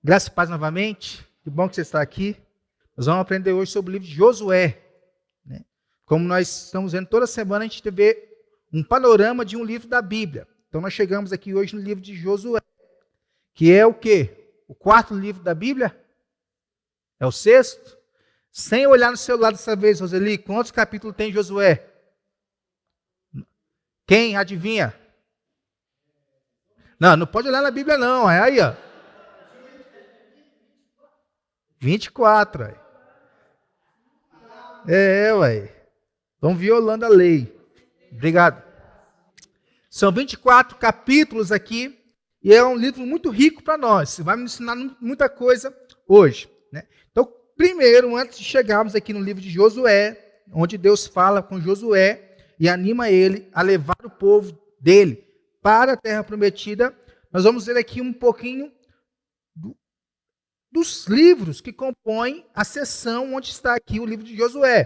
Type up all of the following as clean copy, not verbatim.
Graça e paz novamente. Que bom que você está aqui. Nós vamos aprender hoje sobre o livro de Josué. Né? Como nós estamos vendo toda semana, a gente vê um panorama de um livro da Bíblia. Então nós chegamos aqui hoje no livro de Josué, que é o quê? O quarto livro da Bíblia? É o sexto? Sem olhar no celular dessa vez, Roseli, quantos capítulos tem Josué? Quem adivinha? Não pode olhar na Bíblia não, é aí, ó. 24, ué. Ué. Estão violando a lei. Obrigado. São 24 capítulos aqui, e é um livro muito rico para nós. Vai me ensinar muita coisa hoje. Né? Então, primeiro, antes de chegarmos aqui no livro de Josué, onde Deus fala com Josué e anima ele a levar o povo dele para a terra prometida, nós vamos ver aqui um pouquinho dos livros que compõem a seção onde está aqui o livro de Josué,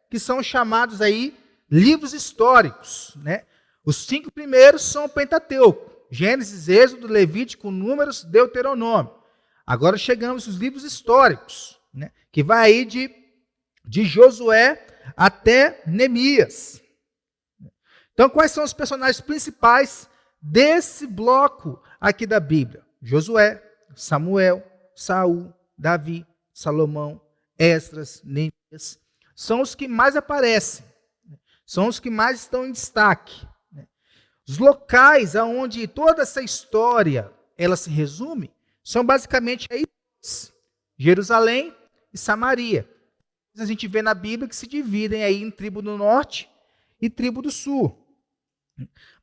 que são chamados aí livros históricos. Né? Os 5 primeiros são o Pentateuco, Gênesis, Êxodo, Levítico, Números, Deuteronômio. Agora chegamos aos livros históricos, né? Que vai aí de Josué até Neemias. Então, quais são os personagens principais desse bloco aqui da Bíblia? Josué, Samuel, Saul, Davi, Salomão, Esdras, Neemias. São os que mais aparecem. São os que mais estão em destaque. Os locais aonde toda essa história ela se resume são basicamente aí Jerusalém e Samaria. A gente vê na Bíblia que se dividem aí em tribo do norte e tribo do sul.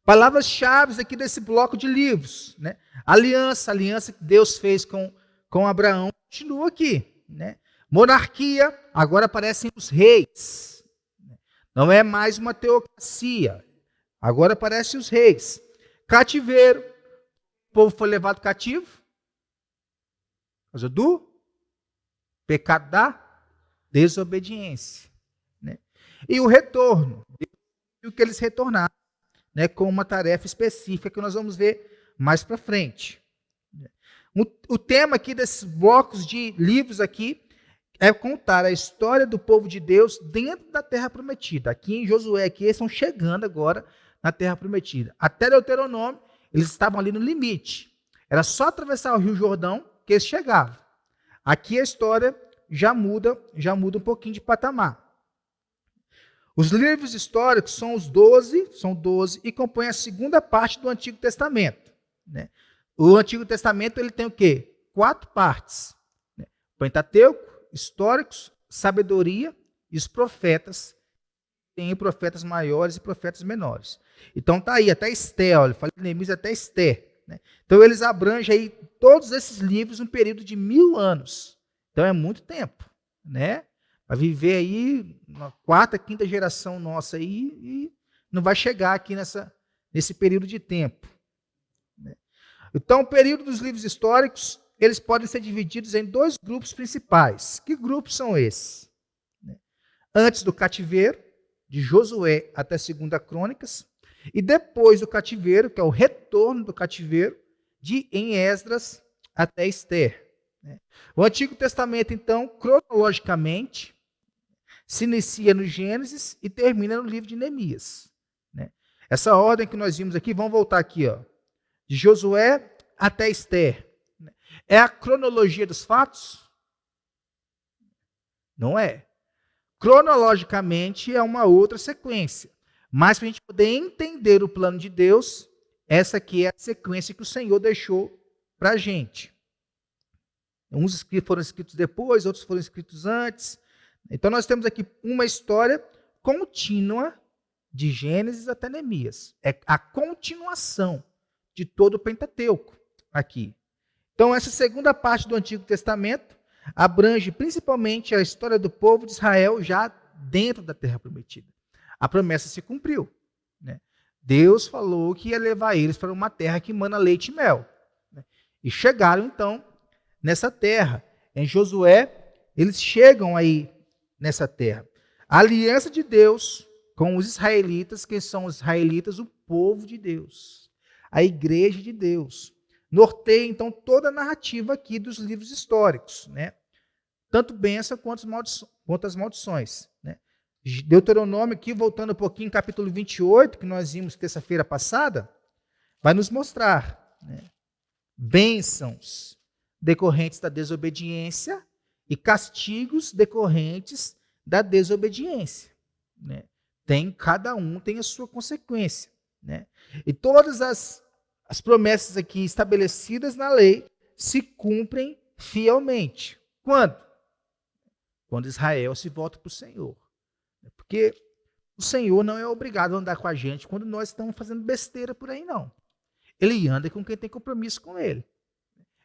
Palavras-chave aqui desse bloco de livros. Né? Aliança que Deus fez com Abraão, continua aqui. Né? Monarquia, agora aparecem os reis. Não é mais uma teocracia. Agora aparecem os reis. Cativeiro, o povo foi levado cativo. Por causa do pecado da desobediência. Né? E o retorno. E o que eles retornaram. Né, com uma tarefa específica que nós vamos ver mais para frente. O tema aqui desses blocos de livros aqui é contar a história do povo de Deus dentro da Terra Prometida. Aqui em Josué, aqui, eles estão chegando agora na Terra Prometida. Até Deuteronômio, eles estavam ali no limite. Era só atravessar o Rio Jordão que eles chegavam. Aqui a história já muda um pouquinho de patamar. Os livros históricos são 12, e compõem a segunda parte do Antigo Testamento. Né? O Antigo Testamento ele tem o quê? 4 partes. Né? Pentateuco, históricos, sabedoria e os profetas. Tem profetas maiores e profetas menores. Então tá aí, até Esté, olha, falei de Neemias até Esté. Né? Então eles abrangem aí todos esses livros um período de 1000 anos. Então é muito tempo, né? Vai viver aí uma 4ª, 5ª geração nossa aí e não vai chegar aqui nesse período de tempo. Então, o período dos livros históricos, eles podem ser divididos em 2 grupos principais. Que grupos são esses? Antes do cativeiro, de Josué até 2ª Crônicas, e depois do cativeiro, que é o retorno do cativeiro, em Esdras até Ester. O Antigo Testamento, então, cronologicamente, se inicia no Gênesis e termina no livro de Neemias. Né? Essa ordem que nós vimos aqui, vamos voltar aqui, ó, de Josué até Ester. É a cronologia dos fatos? Não é. Cronologicamente é uma outra sequência. Mas para a gente poder entender o plano de Deus, essa aqui é a sequência que o Senhor deixou para a gente. Uns foram escritos depois, outros foram escritos antes. Então, nós temos aqui uma história contínua de Gênesis até Neemias. É a continuação de todo o Pentateuco aqui. Então, essa segunda parte do Antigo Testamento abrange principalmente a história do povo de Israel já dentro da Terra Prometida. A promessa se cumpriu. Né? Deus falou que ia levar eles para uma terra que emana leite e mel. Né? E chegaram, então, nessa terra. Em Josué, eles chegam aí nessa terra. A aliança de Deus com os israelitas, que são os israelitas, o povo de Deus, a igreja de Deus. norteia, então, toda a narrativa aqui dos livros históricos, né? Tanto bênção quanto as maldições, né? Deuteronômio aqui, voltando um pouquinho, capítulo 28, que nós vimos terça-feira passada, vai nos mostrar, né, bênçãos decorrentes da desobediência e castigos decorrentes da desobediência, né? Cada um tem a sua consequência, né? E todas as promessas aqui estabelecidas na lei se cumprem fielmente. Quando? Quando Israel se volta para o Senhor. Porque o Senhor não é obrigado a andar com a gente quando nós estamos fazendo besteira por aí, não. Ele anda com quem tem compromisso com ele.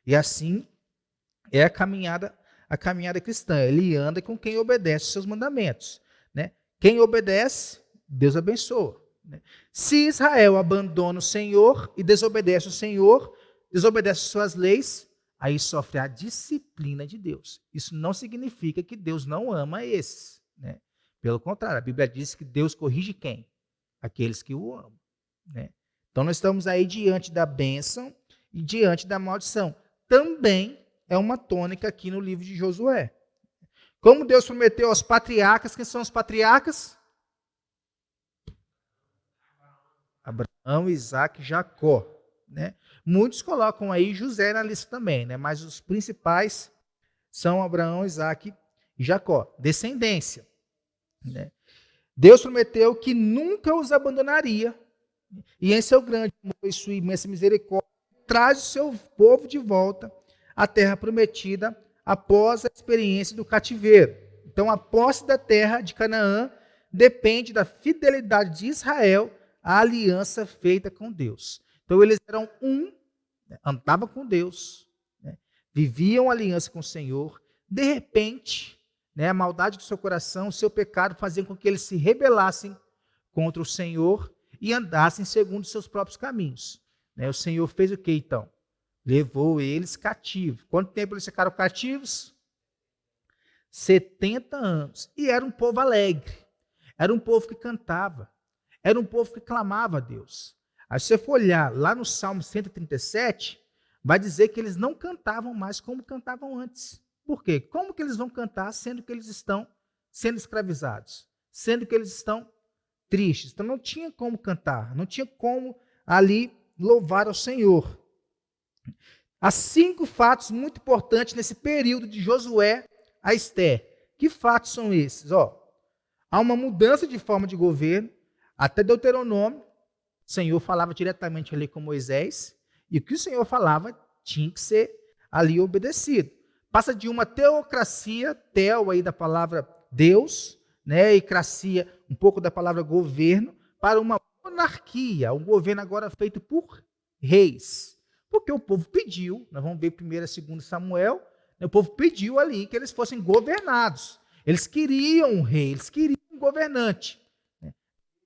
E assim é a caminhada cristã. Ele anda com quem obedece os seus mandamentos, né? Quem obedece, Deus abençoa, né? Se Israel abandona o Senhor e desobedece o Senhor, desobedece suas leis, aí sofre a disciplina de Deus. Isso não significa que Deus não ama esses, né? Pelo contrário, a Bíblia diz que Deus corrige quem? Aqueles que o amam, né? Então nós estamos aí diante da bênção e diante da maldição. Também é uma tônica aqui no livro de Josué. Como Deus prometeu aos patriarcas, quem são os patriarcas? Abraão, Isaac e Jacó, né? Muitos colocam aí José na lista também, né? Mas os principais são Abraão, Isaac e Jacó. Descendência, né? Deus prometeu que nunca os abandonaria e em seu grande amor e sua imensa misericórdia traz o seu povo de volta à terra prometida após a experiência do cativeiro. Então, a posse da terra de Canaã depende da fidelidade de Israel à aliança feita com Deus. Então, eles eram andavam com Deus, né? Viviam aliança com o Senhor. De repente, né, a maldade do seu coração, o seu pecado, faziam com que eles se rebelassem contra o Senhor e andassem segundo os seus próprios caminhos, né? O Senhor fez o que então? Levou eles cativos. Quanto tempo eles ficaram cativos? 70 anos. E era um povo alegre. Era um povo que cantava. Era um povo que clamava a Deus. Aí se você for olhar lá no Salmo 137, vai dizer que eles não cantavam mais como cantavam antes. Por quê? Como que eles vão cantar sendo que eles estão sendo escravizados? Sendo que eles estão tristes. Então não tinha como cantar. Não tinha como ali louvar ao Senhor. Há 5 fatos muito importantes nesse período de Josué a Ester. Que fatos são esses? Há uma mudança de forma de governo. Até Deuteronômio, o Senhor falava diretamente ali com Moisés, e o que o Senhor falava tinha que ser ali obedecido. Passa de uma teocracia, teo aí da palavra Deus, né, e cracia, um pouco da palavra governo, para uma monarquia, um governo agora feito por reis. Porque o povo pediu, nós vamos ver 1º e 2º Samuel, né, o povo pediu ali que eles fossem governados. Eles queriam um rei, eles queriam um governante.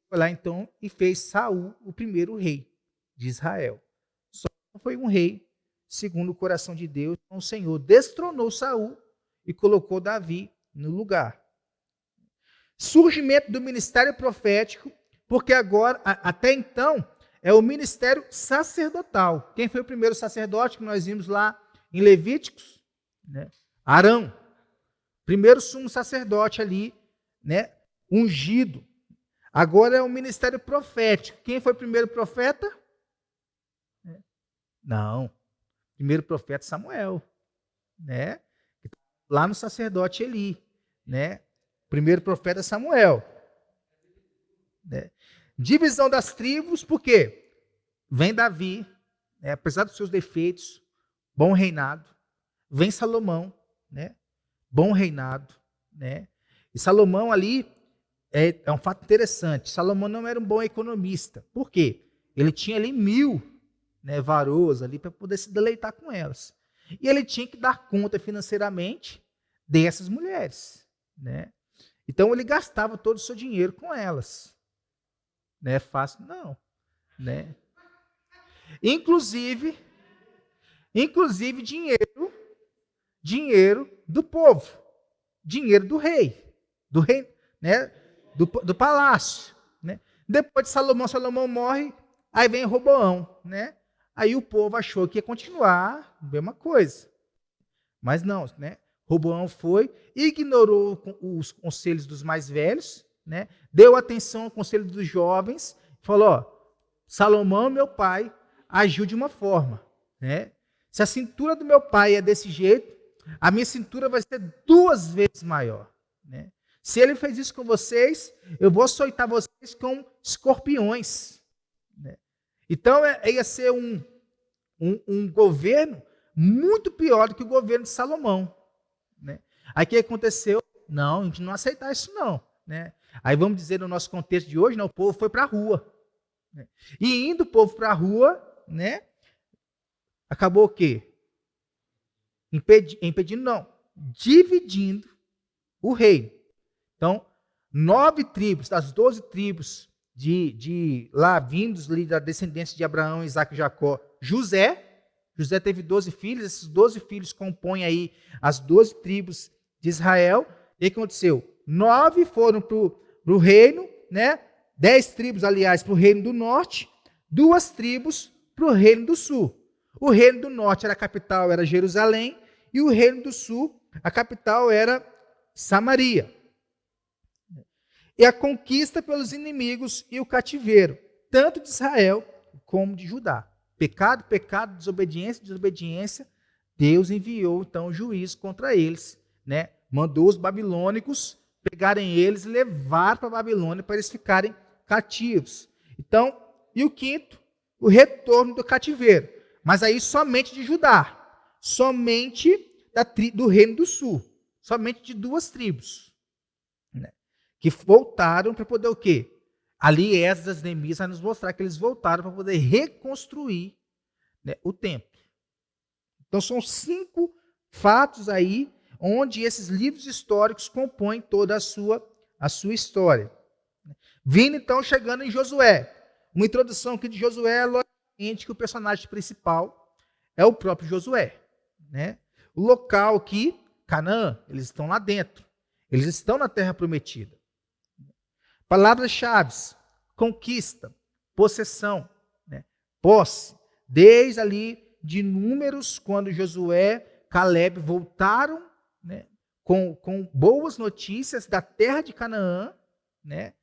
Foi lá então e fez Saul o primeiro rei de Israel. Só não foi um rei segundo o coração de Deus, então o Senhor destronou Saul e colocou Davi no lugar. Surgimento do ministério profético, porque agora, até então, é o ministério sacerdotal. Quem foi o primeiro sacerdote que nós vimos lá em Levíticos? Né? Arão. Primeiro sumo sacerdote ali, né? Ungido. Agora é o ministério profético. Quem foi o primeiro profeta? Não. Primeiro profeta Samuel, né? Lá no sacerdote Eli, né? Primeiro profeta Samuel, né? Divisão das tribos, por quê? Vem Davi, né? Apesar dos seus defeitos, bom reinado. Vem Salomão, né? Bom reinado, né? E Salomão ali é um fato interessante. Salomão não era um bom economista. Por quê? Ele tinha ali 1000, né, varoas ali para poder se deleitar com elas. E ele tinha que dar conta financeiramente dessas mulheres, né? Então ele gastava todo o seu dinheiro com elas. Não é fácil, não, né? Inclusive dinheiro do povo, dinheiro do rei, né? Do palácio, né? Depois de Salomão morre, aí vem Roboão, né? Aí o povo achou que ia continuar a mesma coisa. Mas não, né? Roboão foi, ignorou os conselhos dos mais velhos, né? Deu atenção ao conselho dos jovens, falou, ó, Salomão, meu pai, agiu de uma forma, né? Se a cintura do meu pai é desse jeito, a minha cintura vai ser 2 vezes maior, né? Se ele fez isso com vocês, eu vou açoitar vocês com escorpiões, né? Então, ia ser um governo muito pior do que o governo de Salomão, né? Aí o que aconteceu? Não, a gente não aceitar isso não, né? Aí vamos dizer no nosso contexto de hoje, né, o povo foi para a rua, né? E indo o povo para a rua, né? Acabou o quê? Impedindo não, dividindo o reino. Então, 9 tribos, das 12 tribos de lá vindos da descendência de Abraão, Isaac e Jacó, José teve 12 filhos, esses 12 filhos compõem aí as 12 tribos de Israel. E o que aconteceu? 9 foram para o reino, né? 10 tribos, aliás, para o reino do norte, 2 tribos para o reino do sul. O reino do norte, a capital era Jerusalém, e o reino do sul, a capital era Samaria. E a conquista pelos inimigos e o cativeiro, tanto de Israel como de Judá. Pecado, pecado, desobediência, desobediência. Deus enviou então o juízo contra eles, né? Mandou os babilônicos pegarem eles e levar para a Babilônia para eles ficarem cativos. Então, e o quinto, o retorno do cativeiro. Mas aí somente de Judá, somente do reino do sul, somente de 2 tribos, né? Que voltaram para poder o quê? Ali Esdras, Neemias vai nos mostrar que eles voltaram para poder reconstruir, né, o templo. Então são 5 fatos aí onde esses livros históricos compõem toda a sua história. Vindo então, chegando em Josué. Uma introdução aqui de Josué, logicamente que o personagem principal é o próprio Josué, né? O local aqui, Canaã, eles estão lá dentro. Eles estão na terra prometida. Palavras-chave: conquista, possessão, né? Posse. Desde ali de Números, quando Josué, Caleb voltaram, né, com boas notícias da terra de Canaã, né?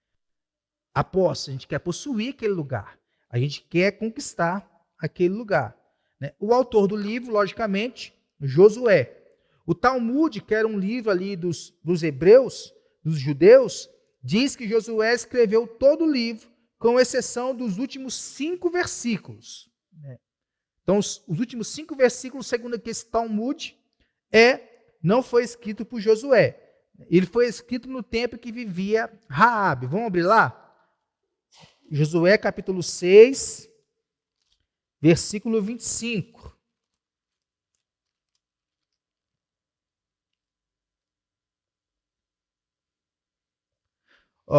A posse, a gente quer possuir aquele lugar. A gente quer conquistar aquele lugar, né? O autor do livro, logicamente, Josué. O Talmud, que era um livro ali dos hebreus, dos judeus, diz que Josué escreveu todo o livro, com exceção dos últimos 5 versículos, né? Então, os últimos 5 versículos, segundo aqui esse Talmud, não foi escrito por Josué. Ele foi escrito no tempo que vivia Raabe. Vamos abrir lá? Josué capítulo 6, versículo 25.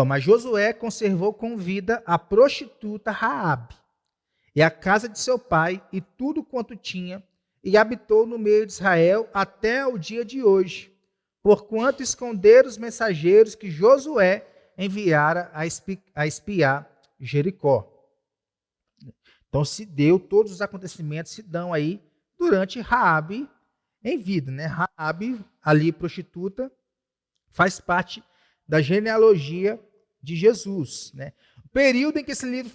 Mas Josué conservou com vida a prostituta Raabe, e a casa de seu pai, e tudo quanto tinha, e habitou no meio de Israel até o dia de hoje, porquanto esconderam os mensageiros que Josué enviara a espiar Jericó. Então todos os acontecimentos se dão aí durante Raabe em vida, né? Raabe, ali prostituta, faz parte da genealogia de Jesus, né? O período em que esse livro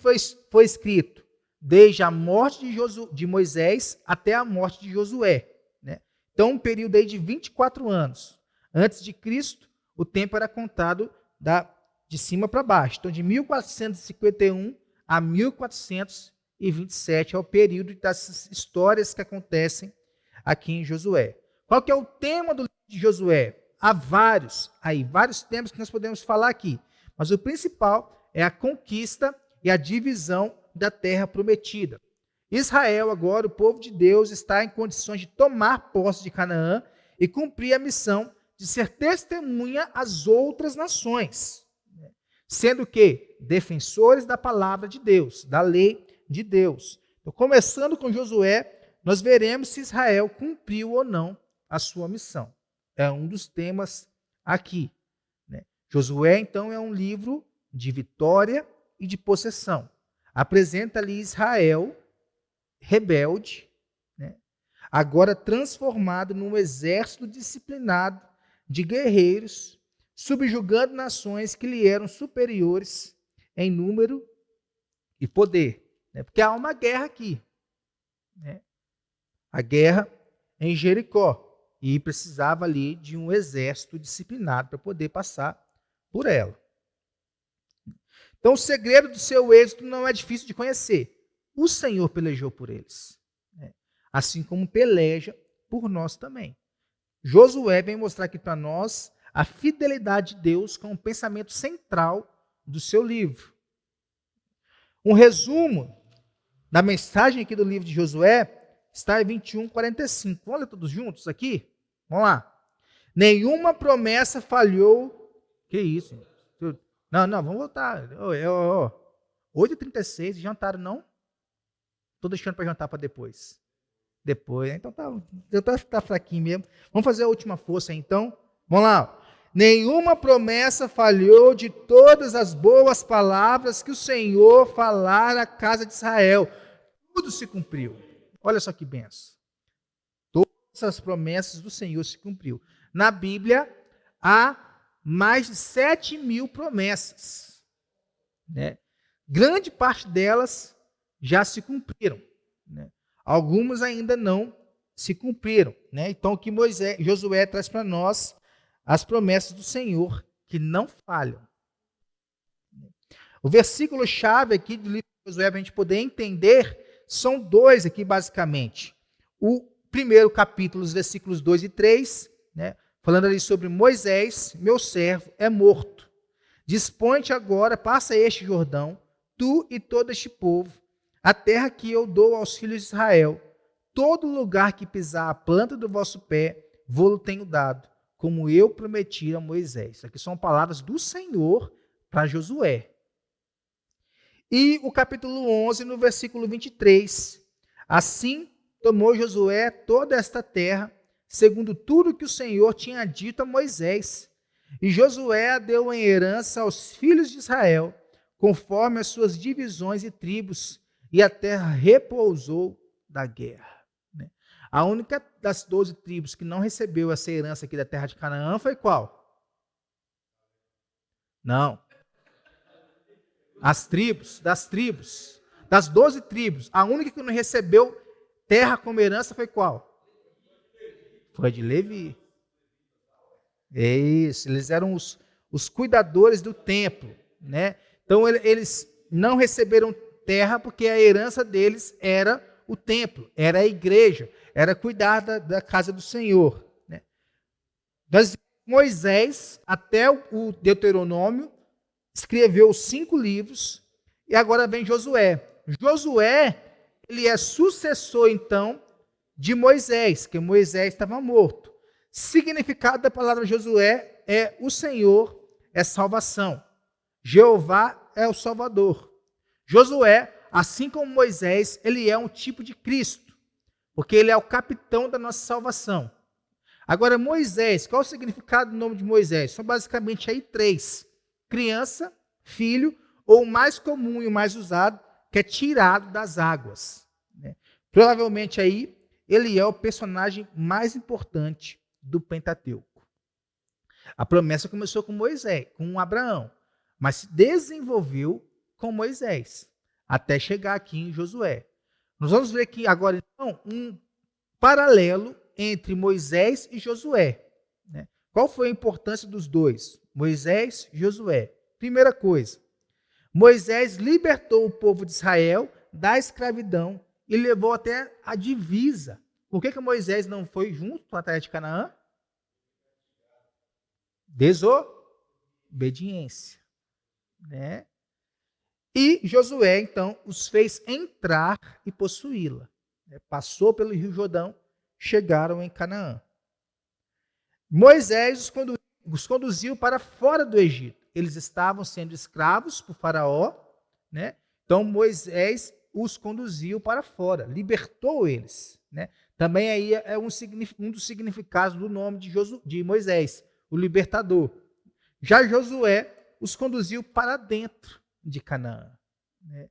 foi escrito, desde a morte de Moisés até a morte de Josué, né? Então, um período aí de 24 anos. Antes de Cristo, o tempo era contado de cima para baixo. Então, de 1451 a 1427 é o período das histórias que acontecem aqui em Josué. Qual que é o tema do livro de Josué? Há vários temas que nós podemos falar aqui, mas o principal é a conquista e a divisão da terra prometida. Israel agora, o povo de Deus, está em condições de tomar posse de Canaã e cumprir a missão de ser testemunha às outras nações, sendo que defensores da palavra de Deus, da lei de Deus. Então, começando com Josué, nós veremos se Israel cumpriu ou não a sua missão. É um dos temas aqui, né? Josué, então, é um livro de vitória e de possessão. Apresenta ali Israel, rebelde, né, agora transformado num exército disciplinado de guerreiros, subjugando nações que lhe eram superiores em número e poder. Né? Porque há uma guerra aqui. Né? A guerra em Jericó. E precisava ali de um exército disciplinado para poder passar por ela. Então, o segredo do seu êxito não é difícil de conhecer. O Senhor pelejou por eles. Né? Assim como peleja por nós também. Josué vem mostrar aqui para nós a fidelidade de Deus como pensamento central do seu livro. Um resumo da mensagem aqui do livro de Josué está em 21:45. Vamos ler todos juntos aqui? Vamos lá. Nenhuma promessa falhou. Que isso? Não, vamos voltar. 8h36, jantaram não? Estou deixando para jantar para depois. Depois, então tá fraquinho mesmo. Vamos fazer a última força então. Vamos lá. Nenhuma promessa falhou de todas as boas palavras que o Senhor falara à casa de Israel. Tudo se cumpriu. Olha só que benção. Todas as promessas do Senhor se cumpriu. Na Bíblia, há mais de 7.000 promessas. Né? Grande parte delas já se cumpriram. Né? Algumas ainda não se cumpriram. Né? Então, o que Josué traz para nós, as promessas do Senhor, que não falham. O versículo-chave aqui do livro de Josué, para a gente poder entender, são dois aqui, basicamente. O primeiro capítulo, os versículos 2 e 3, né, falando ali sobre Moisés, meu servo, é morto. Dispõe-te agora, passa este Jordão, tu e todo este povo, a terra que eu dou aos filhos de Israel. Todo lugar que pisar a planta do vosso pé, vou-lo tenho dado, como eu prometi a Moisés. Isso aqui são palavras do Senhor para Josué. E o capítulo 11, no versículo 23. Assim tomou Josué toda esta terra, segundo tudo que o Senhor tinha dito a Moisés. E Josué a deu em herança aos filhos de Israel, conforme as suas divisões e tribos, e a terra repousou da guerra. A única das 12 tribos que não recebeu essa herança aqui da terra de Canaã foi qual? Não. Das 12 tribos, a única que não recebeu terra como herança foi qual? Foi de Levi. É isso, eles eram os cuidadores do templo, né? Então eles não receberam terra porque a herança deles era o templo, era a igreja, era cuidar da casa do Senhor. Né? Moisés, até o Deuteronômio, escreveu 5 livros, e agora vem Josué. Josué, ele é sucessor, então, de Moisés, que Moisés estava morto. Significado da palavra Josué é o Senhor é salvação. Jeová é o Salvador. Josué, assim como Moisés, ele é um tipo de Cristo, porque ele é o capitão da nossa salvação. Agora, Moisés, qual o significado do nome de Moisés? São basicamente aí 3. Criança, filho, ou o mais comum e o mais usado, que é tirado das águas. Né? Provavelmente aí, ele é o personagem mais importante do Pentateuco. A promessa começou com Moisés, com Abraão, mas se desenvolveu com Moisés, até chegar aqui em Josué. Nós vamos ver aqui agora, então, um paralelo entre Moisés e Josué. Né? Qual foi a importância dos dois? Moisés e Josué. Primeira coisa, Moisés libertou o povo de Israel da escravidão e levou até a divisa. Por que Moisés não foi junto com a terra de Canaã? Desobediência. Né? E Josué, então, os fez entrar e possuí-la. Passou pelo Rio Jordão, chegaram em Canaã. Moisés os conduziu para fora do Egito. Eles estavam sendo escravos por Faraó, né? Então Moisés os conduziu para fora, libertou eles. Né? Também aí é um dos significados do nome de Moisés, o libertador. Já Josué os conduziu para dentro de Canaã. Né?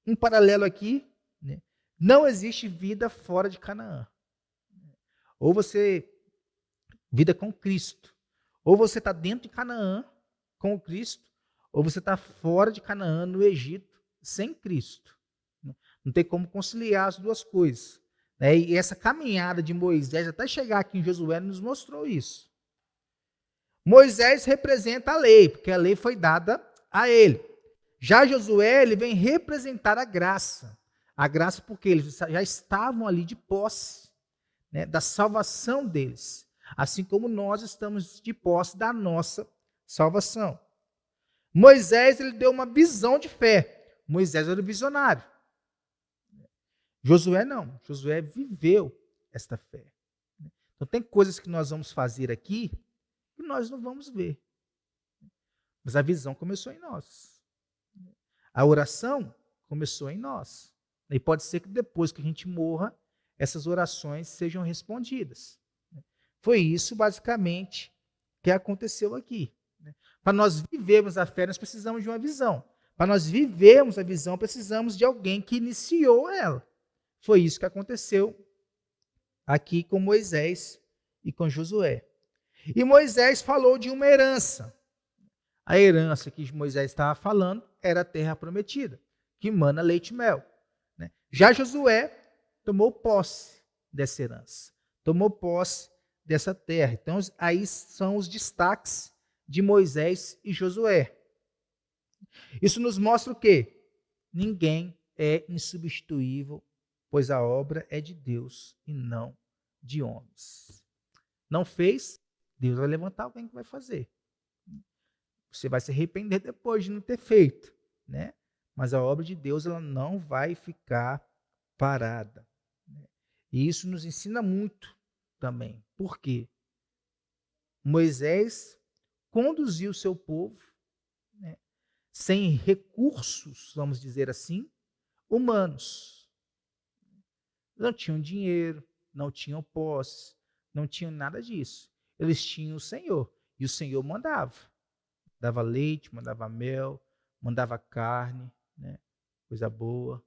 Um paralelo aqui, né? Não existe vida fora de Canaã. Ou você, vida com Cristo. Ou você está dentro de Canaã com o Cristo, ou você está fora de Canaã, no Egito, sem Cristo. Não tem como conciliar as duas coisas. E essa caminhada de Moisés, até chegar aqui em Josué, nos mostrou isso. Moisés representa a lei, porque a lei foi dada a ele. Já Josué, ele vem representar a graça. A graça porque eles já estavam ali de posse, né, da salvação deles. Assim como nós estamos de posse da nossa salvação. Moisés, ele deu uma visão de fé. Moisés era o visionário. Josué não. Josué viveu esta fé. Então tem coisas que nós vamos fazer aqui que nós não vamos ver. Mas a visão começou em nós. A oração começou em nós. E pode ser que depois que a gente morra, essas orações sejam respondidas. Foi isso, basicamente, que aconteceu aqui. Para nós vivermos a fé, nós precisamos de uma visão. Para nós vivermos a visão, precisamos de alguém que iniciou ela. Foi isso que aconteceu aqui com Moisés e com Josué. E Moisés falou de uma herança. A herança que Moisés estava falando era a terra prometida, que mana leite e mel. Já Josué tomou posse dessa herança, tomou posse dessa terra. Então, aí são os destaques de Moisés e Josué. Isso nos mostra o quê? Ninguém é insubstituível, pois a obra é de Deus e não de homens. Não fez, Deus vai levantar alguém que vai fazer. Você vai se arrepender depois de não ter feito, né? Mas a obra de Deus, ela não vai ficar parada. E isso nos ensina muito também. Por quê? Moisés conduziu o seu povo, né, sem recursos, vamos dizer assim, humanos. Não tinham dinheiro, não tinham posses, não tinham nada disso. Eles tinham o Senhor, e o Senhor mandava. Dava leite, mandava mel, mandava carne, né, coisa boa.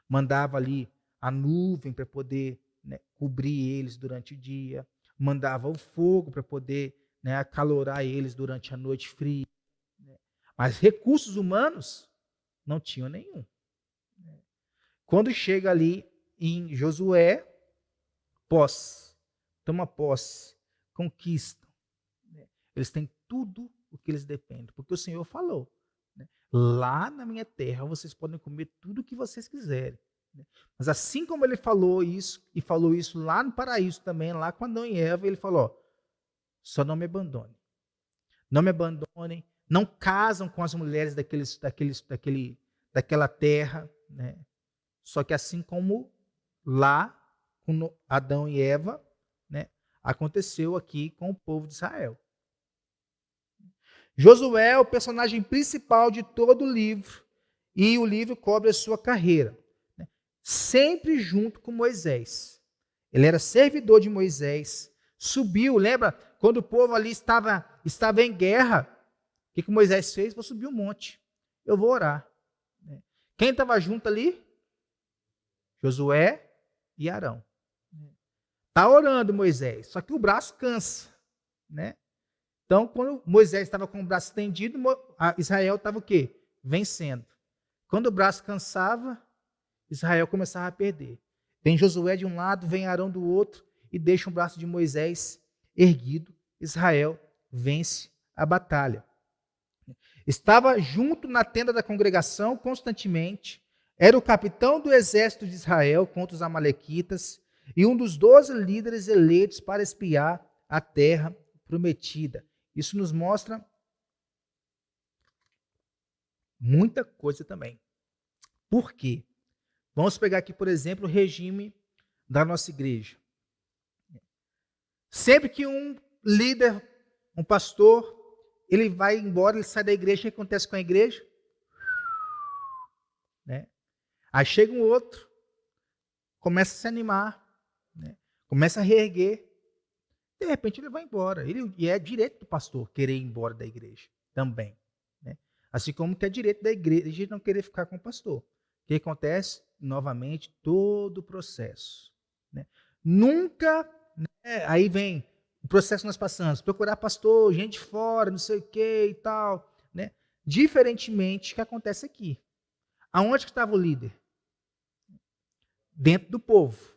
Mandava ali a nuvem para poder, né, cobrir eles durante o dia. Mandava o fogo para poder, né, acalorar eles durante a noite fria. Né. Mas recursos humanos não tinham nenhum. Quando chega ali em Josué, toma posse, conquistam. Né. Eles têm tudo o que eles dependem, porque o Senhor falou, né, lá na minha terra vocês podem comer tudo o que vocês quiserem. Né. Mas assim como ele falou isso, e falou isso lá no paraíso também, lá com Adão e Eva, ele falou, ó, só não me abandonem. Não me abandonem, não casam com as mulheres daquela terra. Né. Só que assim como lá com Adão e Eva, né, aconteceu aqui com o povo de Israel. Josué é o personagem principal de todo o livro, e o livro cobre a sua carreira, né, sempre junto com Moisés. Ele era servidor de Moisés, subiu, lembra? Quando o povo ali estava em guerra, o que Moisés fez? Vou subir um monte, eu vou orar. Quem estava junto ali? Josué e Arão. Está orando Moisés, só que o braço cansa, né? Então, quando Moisés estava com o braço estendido, Israel estava o quê? Vencendo. Quando o braço cansava, Israel começava a perder. Vem Josué de um lado, vem Arão do outro, e deixa o braço de Moisés erguido. Israel vence a batalha. Estava junto na tenda da congregação constantemente. Era o capitão do exército de Israel contra os amalequitas e um dos 12 líderes eleitos para espiar a terra prometida. Isso nos mostra muita coisa também. Por quê? Vamos pegar aqui, por exemplo, o regime da nossa igreja. Sempre que um líder, um pastor, ele vai embora, ele sai da igreja, o que acontece com a igreja? Né? Aí chega um outro, começa a se animar, né? Começa a reerguer. De repente ele vai embora. E é direito do pastor querer ir embora da igreja também. Né? Assim como que é direito da igreja não querer ficar com o pastor. O que acontece? novamente todo o processo. Né? Nunca, né, aí vem o processo que nós passamos, procurar pastor, gente fora, não sei o que e tal. Né? Diferentemente do que acontece aqui. Aonde que estava o líder? Dentro do povo.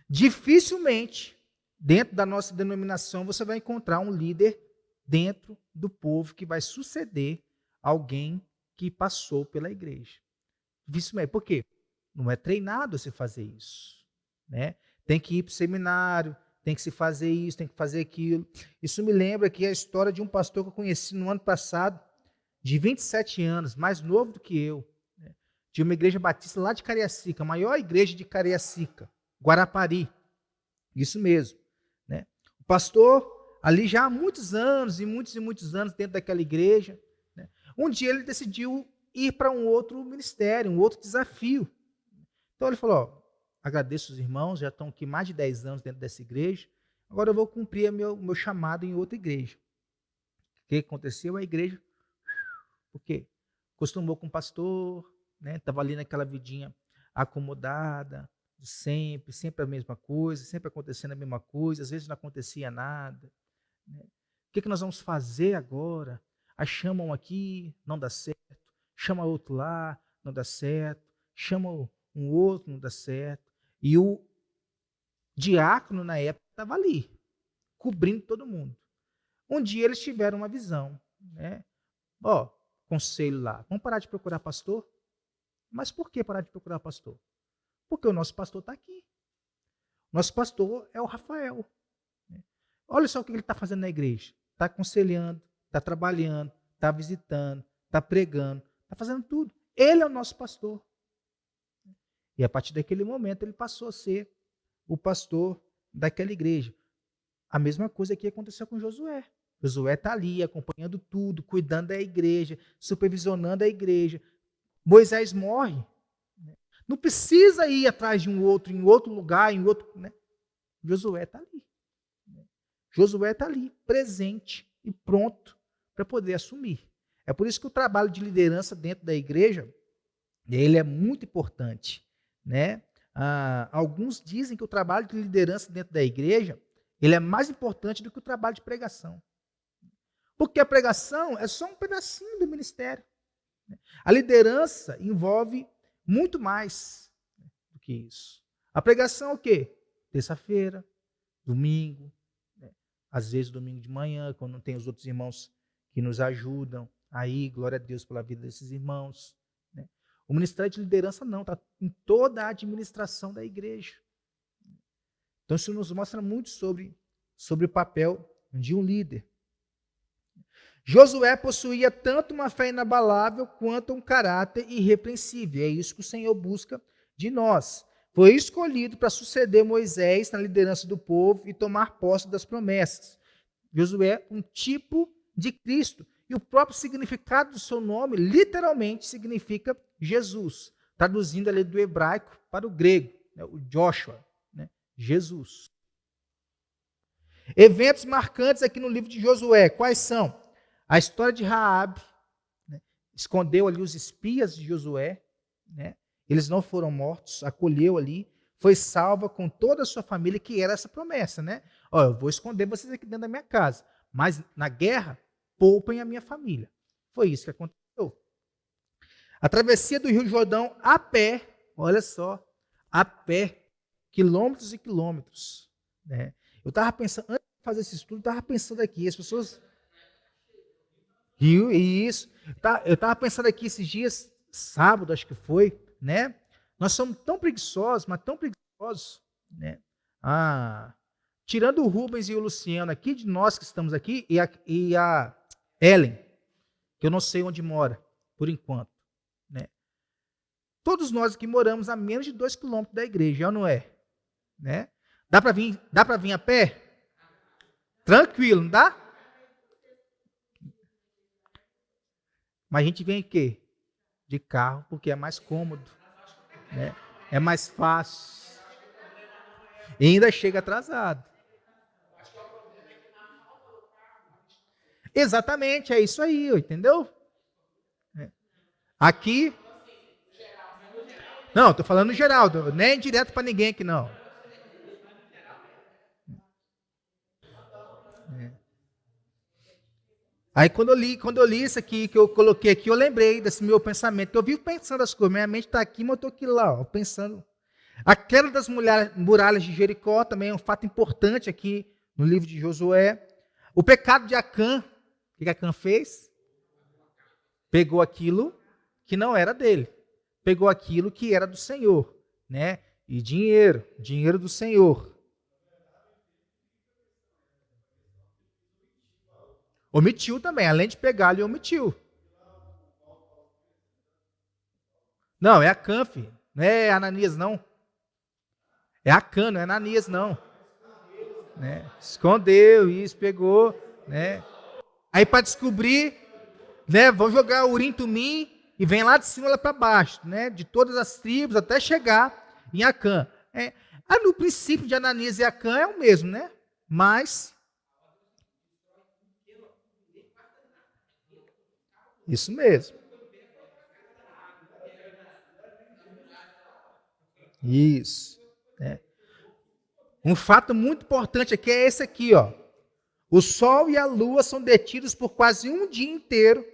Dificilmente, dentro da nossa denominação, você vai encontrar um líder dentro do povo que vai suceder alguém que passou pela igreja. Dificilmente. Por quê? Não é treinado a se fazer isso. Né? Tem que ir para o seminário, tem que se fazer isso, tem que fazer aquilo. Isso me lembra aqui a história de um pastor que eu conheci no ano passado, de 27 anos, mais novo do que eu. Né? De uma igreja batista lá de Cariacica, a maior igreja de Cariacica, Guarapari. Isso mesmo. Né? O pastor, ali já há muitos anos, e muitos anos dentro daquela igreja, né? Um dia ele decidiu ir para um outro ministério, um outro desafio. Então ele falou, ó, agradeço os irmãos, já estão aqui mais de 10 anos dentro dessa igreja, agora eu vou cumprir meu chamado em outra igreja. O que aconteceu? A igreja, por quê? Acostumou com o pastor, né? Estava ali naquela vidinha acomodada, sempre a mesma coisa, sempre acontecendo a mesma coisa, às vezes não acontecia nada. Né? O que nós vamos fazer agora? Aí chamam aqui, não dá certo, chama outro lá, não dá certo, chama um outro, não dá certo. E o diácono, na época, estava ali, cobrindo todo mundo. Um dia eles tiveram uma visão. Né? Ó, conselho lá, vamos parar de procurar pastor? Mas por que parar de procurar pastor? Porque o nosso pastor está aqui. Nosso pastor é o Rafael. Olha só o que ele está fazendo na igreja. Está aconselhando, está trabalhando, está visitando, está pregando, está fazendo tudo. Ele é o nosso pastor. E a partir daquele momento ele passou a ser o pastor daquela igreja. A mesma coisa que aconteceu com Josué. Josué está ali acompanhando tudo, cuidando da igreja, supervisionando a igreja. Moisés morre. Não precisa ir atrás de um outro, em outro lugar, em outro. Né? Josué está ali. Josué está ali, presente e pronto para poder assumir. É por isso que o trabalho de liderança dentro da igreja, ele é muito importante. Né? Alguns dizem que o trabalho de liderança dentro da igreja, ele é mais importante do que o trabalho de pregação. Porque a pregação é só um pedacinho do ministério. A liderança envolve muito mais do que isso. A pregação é o quê? Terça-feira, domingo, né? Às vezes domingo de manhã, quando não tem os outros irmãos que nos ajudam. Aí, glória a Deus pela vida desses irmãos. Né? O ministério de liderança não, está em toda a administração da igreja. Então isso nos mostra muito sobre o papel de um líder. Josué possuía tanto uma fé inabalável quanto um caráter irrepreensível. É isso que o Senhor busca de nós. Foi escolhido para suceder Moisés na liderança do povo e tomar posse das promessas. Josué, um tipo de Cristo. E o próprio significado do seu nome, literalmente, significa Jesus. Traduzindo ali do hebraico para o grego, né, o Joshua, né, Jesus. Eventos marcantes aqui no livro de Josué, quais são? A história de Raabe, né, escondeu ali os espias de Josué, né, eles não foram mortos, acolheu ali, foi salva com toda a sua família, que era essa promessa, né? Ó, eu vou esconder vocês aqui dentro da minha casa, mas na guerra, poupem a minha família. Foi isso que aconteceu. A travessia do Rio Jordão a pé, olha só, a pé, quilômetros e quilômetros. Né? Eu estava pensando, antes de fazer esse estudo, eu estava pensando aqui, as pessoas... Rio, isso. Eu estava pensando aqui esses dias, sábado acho que foi, né? Nós somos tão preguiçosos, mas tão preguiçosos, né? Tirando o Rubens e o Luciano aqui, de nós que estamos aqui, e a Ellen, que eu não sei onde mora, por enquanto, né? Todos nós aqui moramos a menos de 2 quilômetros da igreja, ou não é? Né? Dá para vir a pé? Tranquilo, não dá? Mas a gente vem o quê? De carro, porque é mais cômodo, né? É mais fácil. E ainda chega atrasado. Exatamente, é isso aí, entendeu? Aqui, Não, estou falando no geral, nem direto para ninguém aqui, não. Aí quando eu li isso aqui, que eu coloquei aqui, eu lembrei desse meu pensamento, que eu vivo pensando as coisas, minha mente está aqui, mas eu estou aqui lá, ó, pensando. A queda das muralhas de Jericó também é um fato importante aqui no livro de Josué. O pecado de Acã, o que Acã fez? Pegou aquilo que não era dele, pegou aquilo que era do Senhor, né? E dinheiro do Senhor. Omitiu também, além de pegar, ele omitiu. Não, é Acã, filho. Não é Ananias, não. É Acã, não é Ananias, não. Né? Escondeu isso, pegou, né? Aí para descobrir, né? Vão jogar o Urim Tumim e vem lá de cima lá para baixo, né? De todas as tribos até chegar em Acã. No princípio de Ananias e Acã é o mesmo, né? Mas isso mesmo. Isso. Né? Um fato muito importante aqui é esse aqui, ó. O sol e a lua são detidos por quase um dia inteiro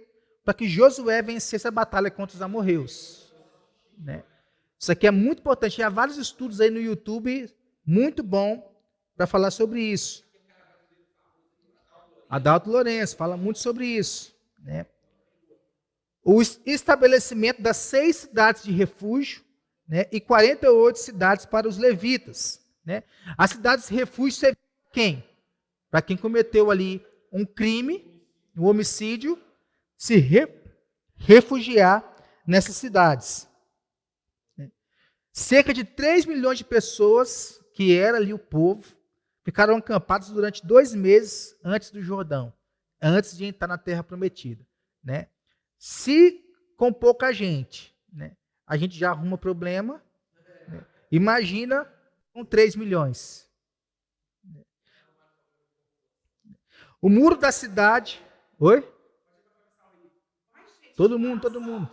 para que Josué vencesse a batalha contra os amorreus. Né? Isso aqui é muito importante. Há vários estudos aí no YouTube, muito bom, para falar sobre isso. Adalto Lourenço fala muito sobre isso. Né? O estabelecimento das 6 cidades de refúgio, né, e 48 cidades para os levitas. Né? As cidades de refúgio serviam para quem? Para quem cometeu ali um crime, um homicídio, se refugiar nessas cidades. Cerca de 3 milhões de pessoas, que era ali o povo, ficaram acampados durante 2 meses antes do Jordão, antes de entrar na Terra Prometida. Né? Se com pouca gente, né, a gente já arruma problema, né? Imagina com 3 milhões. O muro da cidade... Oi? Todo mundo.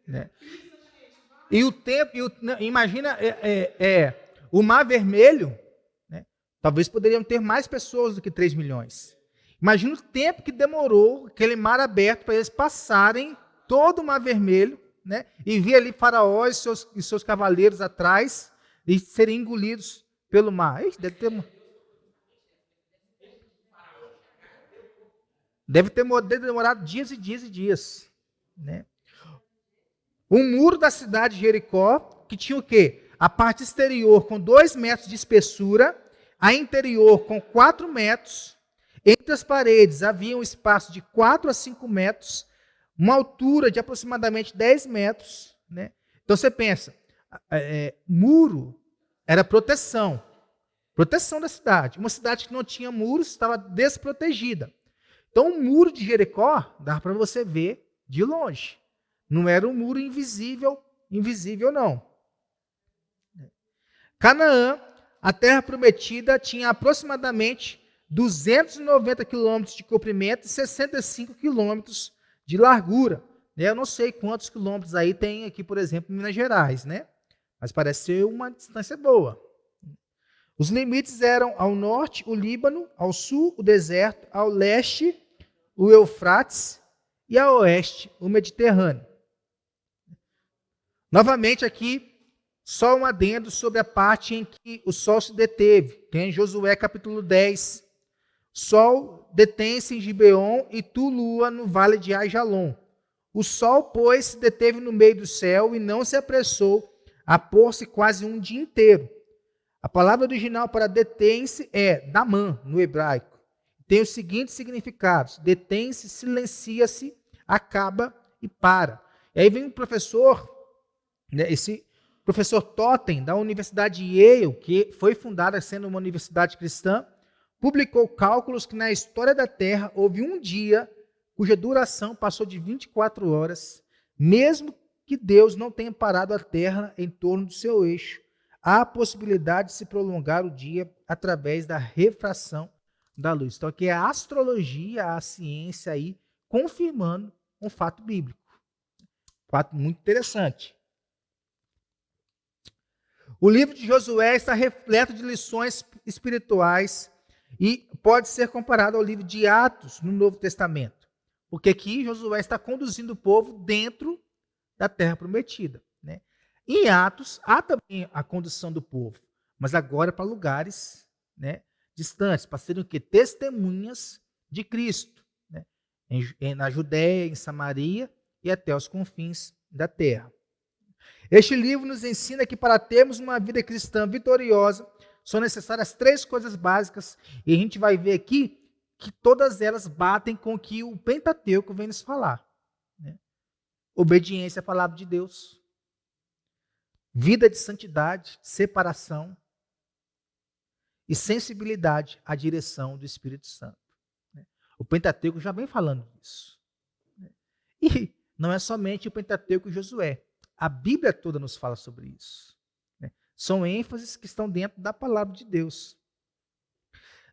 Né? E o tempo, imagina, o Mar Vermelho, né? Talvez poderiam ter mais pessoas do que 3 milhões. Imagina o tempo que demorou aquele mar aberto para eles passarem todo o Mar Vermelho, né? E ver ali Faraó e seus cavaleiros atrás e serem engolidos pelo mar. Deve ter demorado dias e dias e dias. Né? Um muro da cidade de Jericó, que tinha o quê? A parte exterior com 2 metros de espessura, a interior com 4 metros. Entre as paredes havia um espaço de 4 a 5 metros, uma altura de aproximadamente 10 metros. Né? Então você pensa, muro era proteção da cidade. Uma cidade que não tinha muros estava desprotegida. Então o muro de Jericó dá para você ver de longe. Não era um muro invisível não. Canaã, a terra prometida, tinha aproximadamente 290 quilômetros de comprimento e 65 quilômetros de largura. Eu não sei quantos quilômetros aí tem aqui, por exemplo, em Minas Gerais, né? Mas parece ser uma distância boa. Os limites eram ao norte o Líbano, ao sul o deserto, ao leste o Eufrates e ao oeste o Mediterrâneo. Novamente aqui, só um adendo sobre a parte em que o sol se deteve. Tem em Josué capítulo 10. Sol detém-se em Gibeon e tu, lua, no vale de Aijalon. O sol, pois, se deteve no meio do céu e não se apressou a pôr-se quase um dia inteiro. A palavra original para detém-se é damã, no hebraico. Tem os seguintes significados: detém-se, silencia-se, acaba e para. E aí vem um professor, né, esse professor Totten, da Universidade de Yale, que foi fundada sendo uma universidade cristã, publicou cálculos que na história da Terra houve um dia cuja duração passou de 24 horas, mesmo que Deus não tenha parado a terra em torno do seu eixo. Há a possibilidade de se prolongar o dia através da refração da luz. Então, aqui é a astrologia, a ciência aí, confirmando um fato bíblico. Fato muito interessante. O livro de Josué está repleto de lições espirituais e pode ser comparado ao livro de Atos no Novo Testamento. Porque aqui Josué está conduzindo o povo dentro da terra prometida. Né? Em Atos, há também a condução do povo, mas agora para lugares, né, distantes, para serem o quê? Testemunhas de Cristo. Né? Na Judéia, em Samaria e até os confins da terra. Este livro nos ensina que para termos uma vida cristã vitoriosa, são necessárias 3 coisas básicas, e a gente vai ver aqui que todas elas batem com o que o Pentateuco vem nos falar. Né? Obediência à palavra de Deus, vida de santidade, separação e sensibilidade à direção do Espírito Santo. Né? O Pentateuco já vem falando disso. Né? E não é somente o Pentateuco e Josué. A Bíblia toda nos fala sobre isso. Né? São ênfases que estão dentro da palavra de Deus.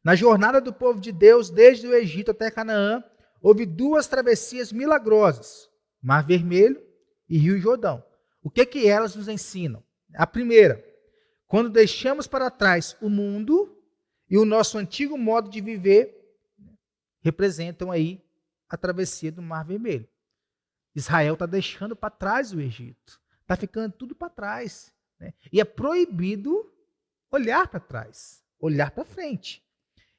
Na jornada do povo de Deus, desde o Egito até Canaã, houve 2 travessias milagrosas, Mar Vermelho e Rio Jordão. O que elas nos ensinam? A primeira, quando deixamos para trás o mundo e o nosso antigo modo de viver, representam aí a travessia do Mar Vermelho. Israel está deixando para trás o Egito. Está ficando tudo para trás. Né? E é proibido olhar para trás, olhar para frente.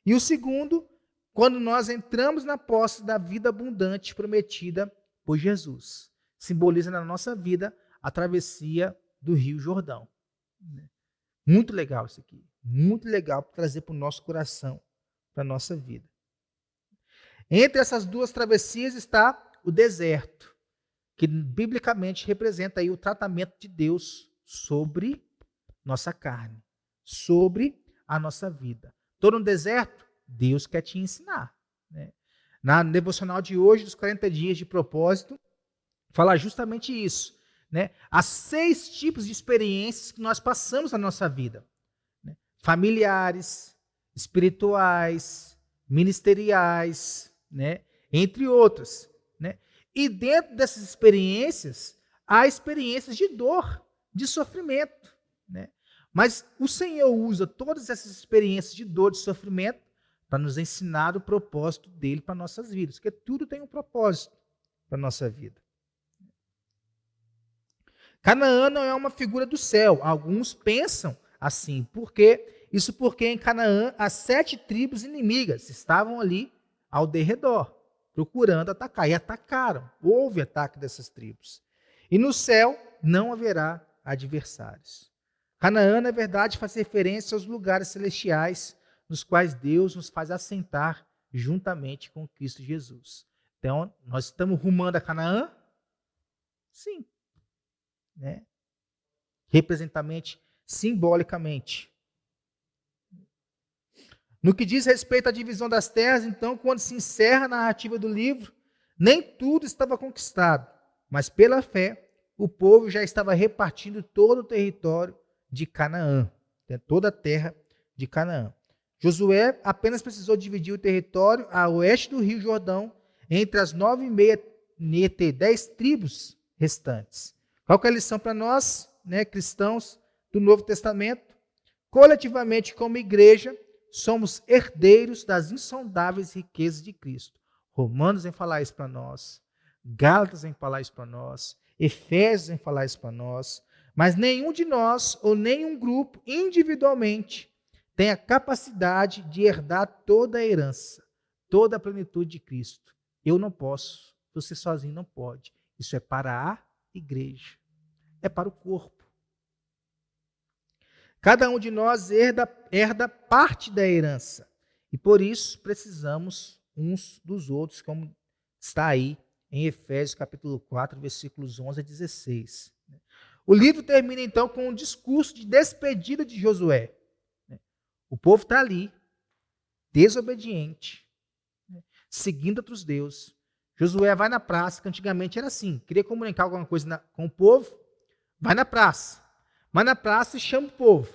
E o segundo, quando nós entramos na posse da vida abundante prometida por Jesus. Simboliza na nossa vida a travessia do Rio Jordão. Muito legal isso aqui. Muito legal para trazer para o nosso coração, para a nossa vida. Entre essas 2 travessias está o deserto, que biblicamente representa aí o tratamento de Deus sobre nossa carne, sobre a nossa vida. Estou no deserto, Deus quer te ensinar. Né? Na devocional de hoje, dos 40 dias de propósito, fala justamente isso. Né? Há 6 tipos de experiências que nós passamos na nossa vida. Né? Familiares, espirituais, ministeriais, né? Entre outras. Né? E dentro dessas experiências, há experiências de dor, de sofrimento. Né? Mas o Senhor usa todas essas experiências de dor, de sofrimento, para nos ensinar o propósito dele para nossas vidas. Porque tudo tem um propósito para a nossa vida. Canaã não é uma figura do céu. Alguns pensam assim. Porque em Canaã as 7 tribos inimigas estavam ali ao derredor, procurando atacar. E atacaram. Houve ataque dessas tribos. E no céu não haverá adversários. Canaã, na verdade, faz referência aos lugares celestiais nos quais Deus nos faz assentar juntamente com Cristo Jesus. Então, nós estamos rumando a Canaã? Sim. Né? Representativamente, simbolicamente. No que diz respeito à divisão das terras, então, quando se encerra a narrativa do livro, nem tudo estava conquistado, mas pela fé, o povo já estava repartindo todo o território de Canaã, toda a terra de Canaã. Josué apenas precisou dividir o território a oeste do Rio Jordão entre as 9,5 10 tribos restantes. Qual que é a lição para nós, né, cristãos do Novo Testamento? Coletivamente, como igreja, somos herdeiros das insondáveis riquezas de Cristo. Romanos vem falar isso para nós, Gálatas vem falar isso para nós, Efésios vem falar isso para nós, mas nenhum de nós ou nenhum grupo individualmente tem a capacidade de herdar toda a herança, toda a plenitude de Cristo. Eu não posso, você sozinho não pode. Isso é para a igreja, é para o corpo. Cada um de nós herda parte da herança. E por isso precisamos uns dos outros, como está aí em Efésios capítulo 4, versículos 11 a 16. O livro termina então com um discurso de despedida de Josué. O povo está ali, desobediente, seguindo outros deuses. Josué vai na praça, que antigamente era assim, queria comunicar alguma coisa com o povo, vai na praça. Vai na praça e chama o povo.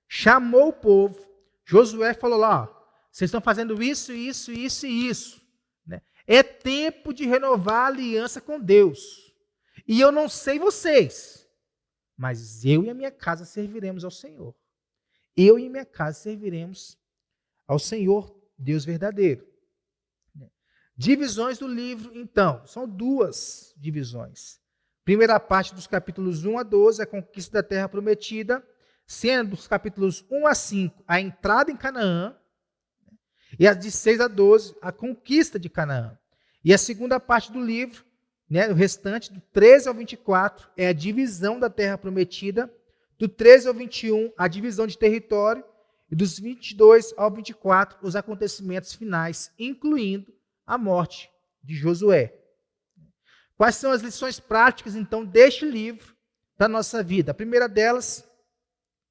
Chamou o povo. Josué falou lá, ó, vocês estão fazendo isso, isso, isso e isso. Né? É tempo de renovar a aliança com Deus. E eu não sei vocês, mas eu e a minha casa serviremos ao Senhor. Eu e minha casa serviremos ao Senhor, Deus verdadeiro. Divisões do livro, então, são duas divisões. Primeira parte dos capítulos 1 a 12, a conquista da terra prometida, sendo dos capítulos 1 a 5, a entrada em Canaã, e as de 6 a 12, a conquista de Canaã. E a segunda parte do livro, né, o restante, do 13 ao 24, é a divisão da terra prometida, do 13 ao 21, a divisão de território, e dos 22 ao 24, os acontecimentos finais, incluindo a morte de Josué. Quais são as lições práticas, então, deste livro para a nossa vida? A primeira delas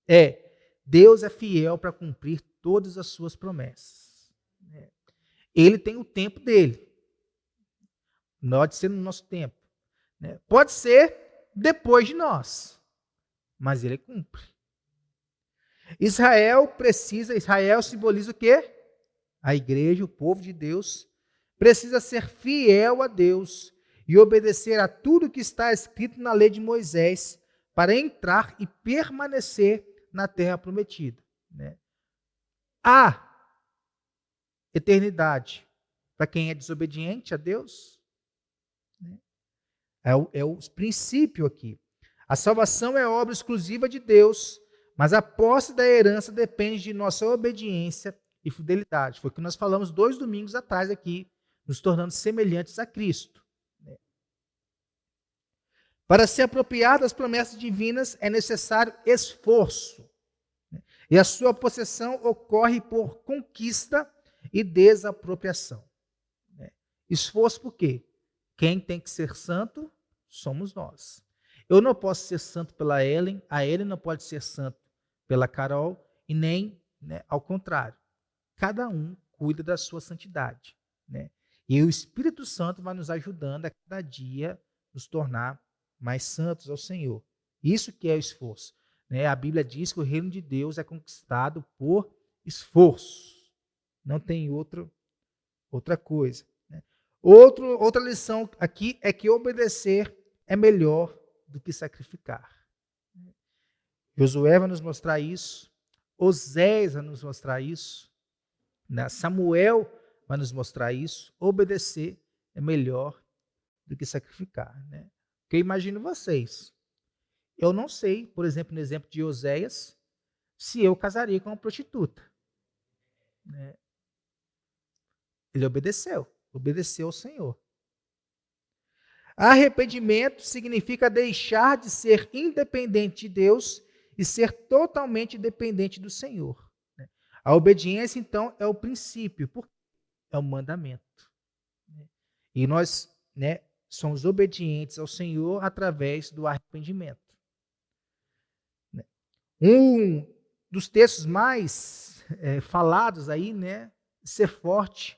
é: Deus é fiel para cumprir todas as suas promessas. Ele tem o tempo dele. Não pode ser no nosso tempo. Pode ser depois de nós, mas ele cumpre. Israel simboliza o quê? A igreja, o povo de Deus, precisa ser fiel a Deus e obedecer a tudo que está escrito na lei de Moisés para entrar e permanecer na terra prometida. Há eternidade para quem é desobediente a Deus. É o princípio aqui. A salvação é obra exclusiva de Deus, mas a posse da herança depende de nossa obediência e fidelidade. Foi o que nós falamos 2 domingos atrás aqui, nos tornando semelhantes a Cristo. Para se apropriar das promessas divinas é necessário esforço. E a sua possessão ocorre por conquista e desapropriação. Esforço por quê? Quem tem que ser santo somos nós. Eu não posso ser santo pela Ellen, a Ellen não pode ser santo pela Carol, e nem ao contrário. Cada um cuida da sua santidade. E o Espírito Santo vai nos ajudando a cada dia nos tornar mais santos ao Senhor. Isso que é o esforço. A Bíblia diz que o reino de Deus é conquistado por esforço. Não tem outra coisa. Outra lição aqui é que obedecer é melhor do que sacrificar. Josué vai nos mostrar isso. Osés vai nos mostrar isso. Samuel vai nos mostrar isso. Obedecer é melhor do que sacrificar. Porque eu imagino vocês. Eu não sei, por exemplo, no exemplo de Oséias, se eu casaria com uma prostituta. Ele obedeceu ao Senhor. Arrependimento significa deixar de ser independente de Deus e ser totalmente dependente do Senhor. A obediência, então, é o princípio, é o mandamento. E nós somos obedientes ao Senhor através do arrependimento. Um dos textos mais falados aí, ser forte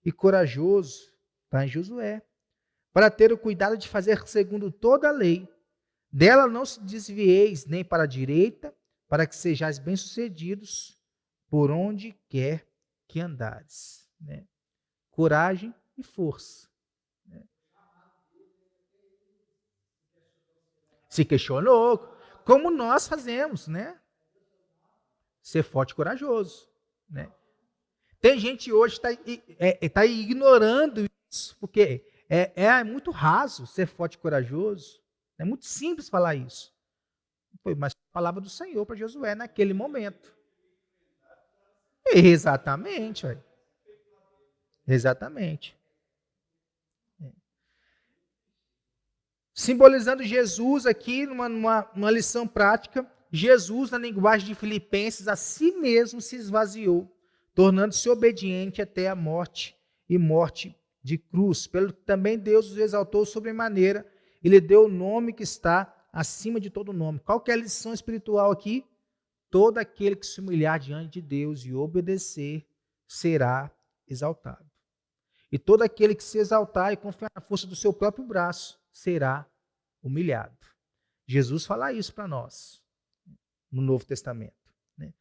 e corajoso, está em Josué, para ter o cuidado de fazer segundo toda a lei. Dela não se desvieis nem para a direita, para que sejais bem-sucedidos por onde quer que andares. Coragem e força. Se questionou, como nós fazemos, Ser forte e corajoso, Tem gente hoje que está ignorando isso, porque é muito raso ser forte e corajoso. É muito simples falar isso. Mas a palavra do Senhor para Josué naquele momento. Exatamente. Exatamente. Simbolizando Jesus aqui, numa lição prática, Jesus, na linguagem de Filipenses, a si mesmo se esvaziou, tornando-se obediente até a morte e morte de cruz. Pelo que também Deus os exaltou sobremaneira e lhe deu o nome que está acima de todo nome. Qual que é a lição espiritual aqui? Todo aquele que se humilhar diante de Deus e obedecer será exaltado. E todo aquele que se exaltar e confiar na força do seu próprio braço será humilhado. Jesus fala isso para nós no Novo Testamento. Né?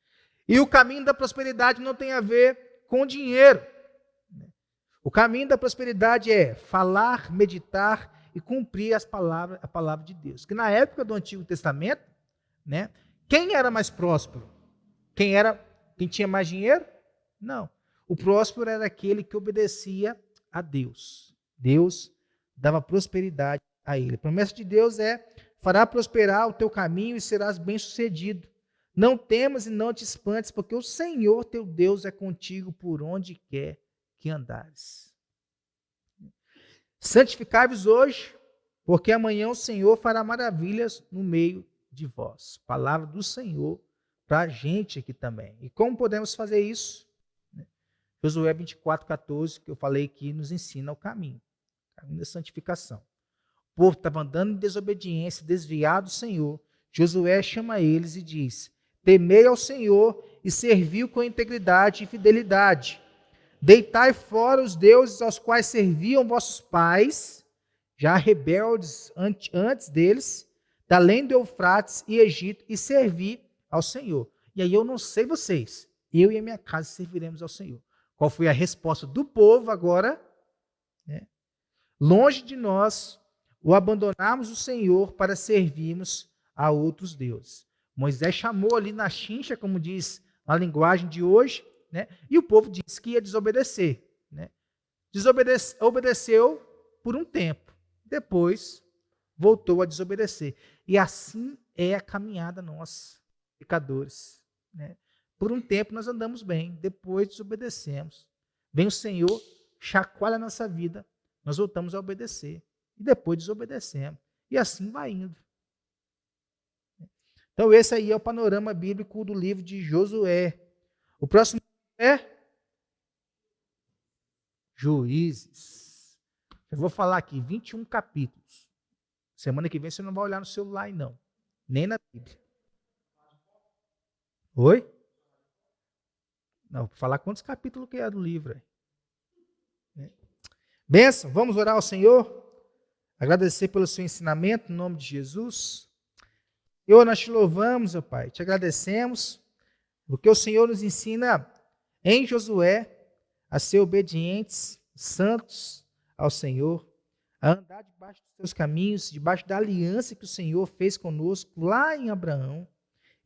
E o caminho da prosperidade não tem a ver com dinheiro. Né? O caminho da prosperidade é falar, meditar e cumprir a palavra de Deus. Que na época do Antigo Testamento, né, quem era mais próspero? Quem tinha mais dinheiro? Não. O próspero era aquele que obedecia a Deus. Deus dava prosperidade a ele. A promessa de Deus é: fará prosperar o teu caminho e serás bem-sucedido. Não temas e não te espantes, porque o Senhor teu Deus é contigo por onde quer que andares. Santificai-vos hoje, porque amanhã o Senhor fará maravilhas no meio de vós. Palavra do Senhor para a gente aqui também. E como podemos fazer isso? Josué 24:14, que eu falei aqui, nos ensina o caminho da santificação. O povo estava andando em desobediência, desviado do Senhor. Josué chama eles e diz: temei ao Senhor e serviu com integridade e fidelidade. Deitai fora os deuses aos quais serviam vossos pais, já rebeldes antes deles, da além do Eufrates e Egito, e servi ao Senhor. E aí eu não sei vocês, eu e a minha casa serviremos ao Senhor. Qual foi a resposta do povo agora? Longe de nós o abandonarmos o Senhor para servirmos a outros deuses. Moisés chamou ali na chincha, como diz a linguagem de hoje, né? E o povo disse que ia desobedecer. Né? Obedeceu por um tempo, depois voltou a desobedecer. E assim é a caminhada nossa, pecadores. Né? Por um tempo nós andamos bem, depois desobedecemos. Vem o Senhor, chacoalha a nossa vida, nós voltamos a obedecer. E depois desobedecemos. E assim vai indo. Então esse aí é o panorama bíblico do livro de Josué. O próximo é Juízes. Eu vou falar aqui 21 capítulos. Semana que vem você não vai olhar no celular, não. Nem na Bíblia. Oi? Não, vou falar quantos capítulos que é do livro. Bênção, vamos orar ao Senhor. Agradecer pelo seu ensinamento, em nome de Jesus. Senhor, nós te louvamos, ó Pai, te agradecemos, porque o Senhor nos ensina em Josué a ser obedientes, santos ao Senhor, a andar debaixo dos teus caminhos, debaixo da aliança que o Senhor fez conosco lá em Abraão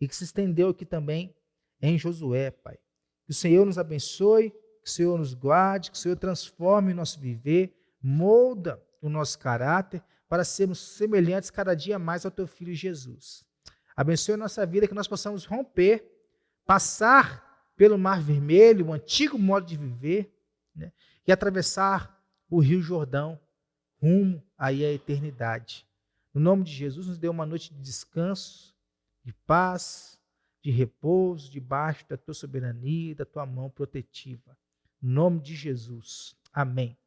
e que se estendeu aqui também em Josué, Pai. Que o Senhor nos abençoe, que o Senhor nos guarde, que o Senhor transforme o nosso viver, molda o nosso caráter para sermos semelhantes cada dia mais ao teu Filho Jesus. Abençoe a nossa vida, que nós possamos romper, passar pelo Mar Vermelho, o antigo modo de viver, né, e atravessar o Rio Jordão, rumo aí à eternidade. No nome de Jesus, nos dê uma noite de descanso, de paz, de repouso, debaixo da tua soberania e da tua mão protetiva. No nome de Jesus. Amém.